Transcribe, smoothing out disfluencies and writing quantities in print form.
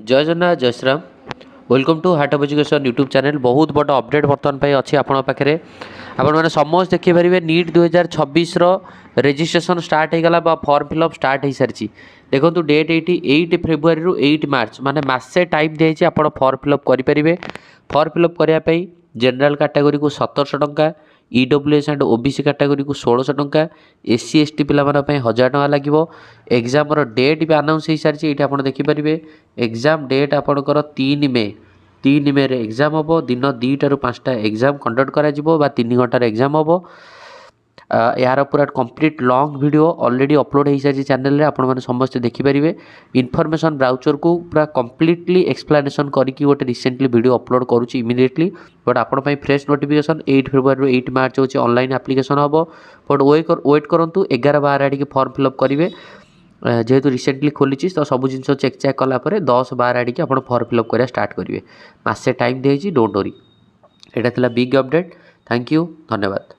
जय जगन्नाथ जय Shriram welcome to heart of education YouTube channel. बहुत बड़ा अपडेट बर्तमान अच्छी आपण पाखे आपण मैंने समस्त देखिपारे नीट 2026 रेजिस्ट्रेशन स्टार्ट हो गला फॉर्म फिलअप स्टार्ट हो सारी। देखो डेट ये 8 फेब्रुआरी रु 8 मार्च माने मासे टाइम दिखाई आप फॉर्म फिलअप करेंगे। फॉर्म फिलअप करने जनरल कैटेगरी को 1700 टंका, ईडब्ल्यूएस एंड ओबीसी कैटेगरी को 1600 टंका, एससी एसटी पिला 1000 टंका लगे। एग्जाम डेट भी अनाउंस हो सारी ये आप देखिपारे। एग्जाम डेट आपंकर 3 मे रे एग्जाम हम दिन 2टा ରୁ 5टा एग्जाम कंडक्ट करा 3 घंटार एग्जाम हम। यार पूरा complete long video already upload हो सारी चैनल आपण मैंने समस्त देखिपारे। इनफॉरमेशन ब्राउचर को पूरा कंप्लीटली एक्सप्लेनेशन करके गोटे रिसेंटली वीडियो अपलोड करुँची इमिडिएटली। बट आपण फ्रेश नोटिफिकेशन 8 फेब्रुआरी 8 मार्च होची ऑनलाइन एप्लिकेशन हम। बट वेट करूँ 11-12 आड़े फॉर्म फिलअप करेंगे जेहेतु रिसेंटली खोली तो सब जिन चेक कलापर 10-12 आड़े आप फॉर्म फिलअप करा स्टार्ट करेंगे। मासे टाइम दिखाई डोंट वरी। यहाँ बिग अपडेट। थैंक यू, धन्यवाद।